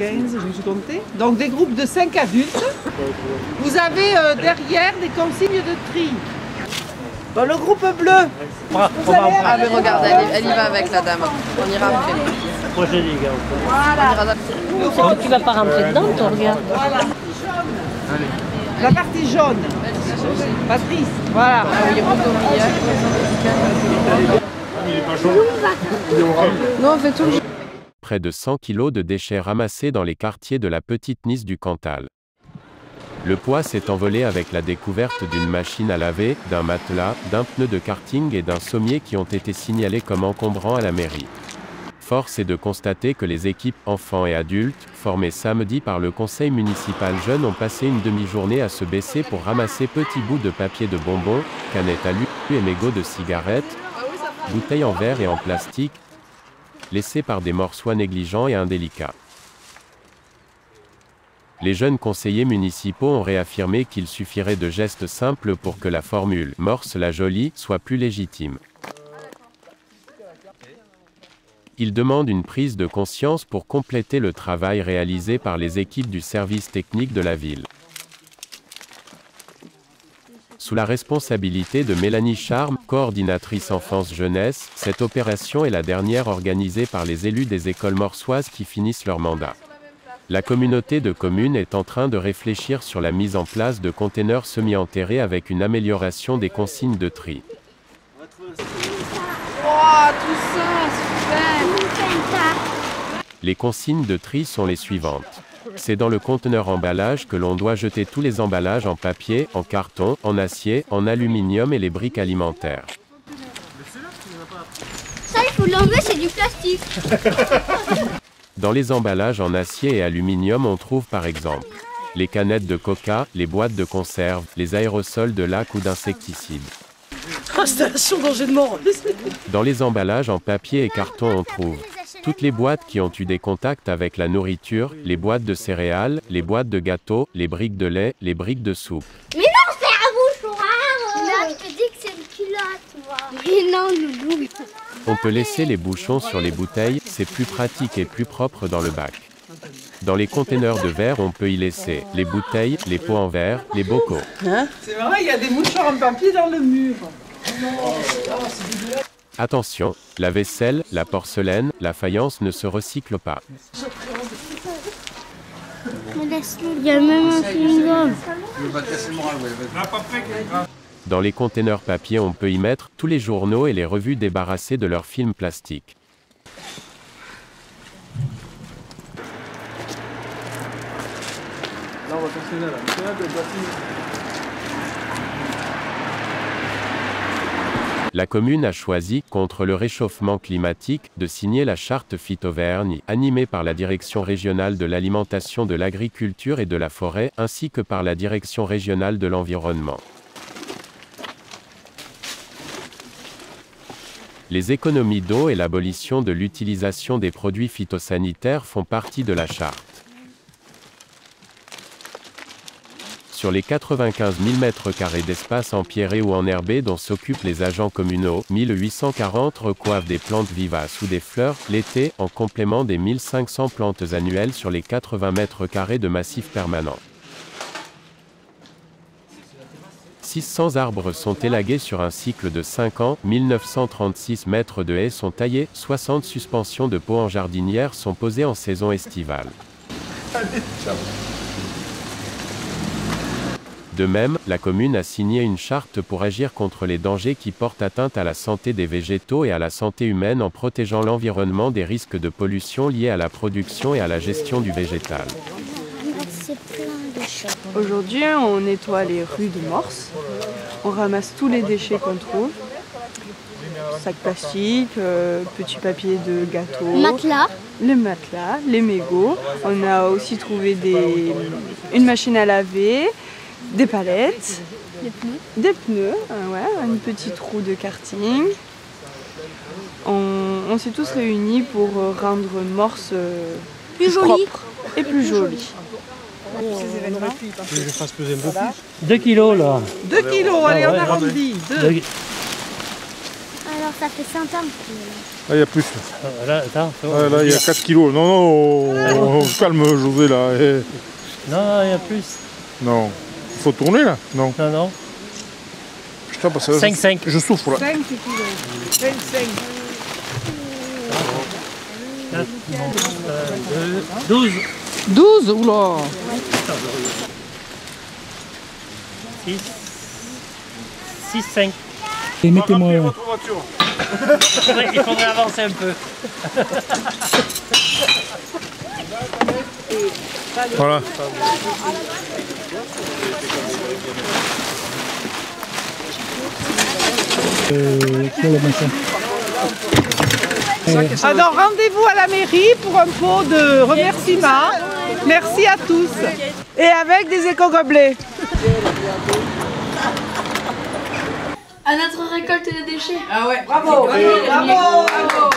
15, je me suis compté. Donc des groupes de 5 adultes. Vous avez derrière des consignes de tri. Dans le groupe bleu. Ah mais regarde, elle y va avec la dame. On ira après. Prochaine ligue. Voilà. Tu vas pas rentrer dedans, toi, regarde. Voilà. La partie jaune. Patrice, voilà. Il est pas chaud. Non, on fait tout le Près de 100 kg de déchets ramassés dans les quartiers de la Petite Nice du Cantal. Le poids s'est envolé avec la découverte d'une machine à laver, d'un matelas, d'un pneu de karting et d'un sommier qui ont été signalés comme encombrants à la mairie. Force est de constater que les équipes enfants et adultes, formées samedi par le conseil municipal jeune, ont passé une demi-journée à se baisser pour ramasser petits bouts de papier de bonbons, canettes alu et mégots de cigarettes, bouteilles en verre et en plastique, laissées par des morsois négligents et indélicats. Les jeunes conseillers municipaux ont réaffirmé qu'il suffirait de gestes simples pour que la formule « morse la jolie » soit plus légitime. Ils demandent une prise de conscience pour compléter le travail réalisé par les équipes du service technique de la ville. Sous la responsabilité de Mélanie Charme, coordinatrice enfance-jeunesse, cette opération est la dernière organisée par les élus des écoles morsoises qui finissent leur mandat. La communauté de communes est en train de réfléchir sur la mise en place de containers semi-enterrés avec une amélioration des consignes de tri. Oh, tout ça, super. Les consignes de tri sont les suivantes. C'est dans le conteneur emballage que l'on doit jeter tous les emballages en papier, en carton, en acier, en aluminium et les briques alimentaires. Ça, il faut l'enlever, c'est du plastique. Dans les emballages en acier et aluminium, on trouve par exemple les canettes de coca, les boîtes de conserve, les aérosols de lac ou d'insecticides. Installation danger de mort. Dans les emballages en papier et carton, on trouve toutes les boîtes qui ont eu des contacts avec la nourriture, les boîtes de céréales, les boîtes de gâteaux, les briques de lait, les briques de soupe. Mais non, c'est un mouchoir. Non, je te dis que c'est une culotte, moi. Mais non, Loulou. On peut laisser les bouchons sur les bouteilles, c'est plus pratique et plus propre dans le bac. Dans les containers de verre, on peut y laisser les bouteilles, les pots en verre, les bocaux. C'est vrai, il y a des mouchoirs en papier dans le mur. Attention, la vaisselle, la porcelaine, la faïence ne se recyclent pas. Il y a même un chewing-gum. Dans les containers papier, on peut y mettre tous les journaux et les revues débarrassées de leur film plastique. Là, on va continuer là. La commune a choisi, contre le réchauffement climatique, de signer la charte Phytovergne, animée par la Direction régionale de l'alimentation, de l'agriculture et de la forêt, ainsi que par la Direction régionale de l'environnement. Les économies d'eau et l'abolition de l'utilisation des produits phytosanitaires font partie de la charte. Sur les 95 000 m² d'espace empierré ou enherbé dont s'occupent les agents communaux, 1840 recoivent des plantes vivaces ou des fleurs, l'été, en complément des 1500 plantes annuelles sur les 80 m² de massif permanent. 600 arbres sont élagués sur un cycle de 5 ans, 1936 mètres de haies sont taillés, 60 suspensions de pots en jardinière sont posées en saison estivale. De même, la commune a signé une charte pour agir contre les dangers qui portent atteinte à la santé des végétaux et à la santé humaine en protégeant l'environnement des risques de pollution liés à la production et à la gestion du végétal. Aujourd'hui, on nettoie les rues de Morse. On ramasse tous les déchets qu'on trouve. Sacs plastiques, petits papiers de gâteau. Matelas. Les matelas, les mégots. On a aussi trouvé une machine à laver. Des palettes, des pneus, ouais, une petite roue de karting. On s'est tous réunis pour rendre Morse plus jolie propre et plus jolie. Je fasse peser un peu plus. 2 kilos là. 2 kilos, allez, on arrondit. 2. Alors ça fait 50 kilos. Là, il y a plus. Là, attends. Ah, là, il y a 4 kilos. Non, non, calme José là. Non, il y a plus. Non. Il faut tourner là. Non. Non, non. Putain, parce que 5. Je souffre là. 5 kilos. 25. 4, 12. 12, oula. 6, 5. Et mettez-moi... Il faudrait avancer un peu. Voilà. Pour le machin. Alors rendez-vous à la mairie pour un pot de remerciement. Merci à tous. Et avec des éco-gobelets. À notre récolte de déchets. Ah ouais, bravo, bravo, bravo.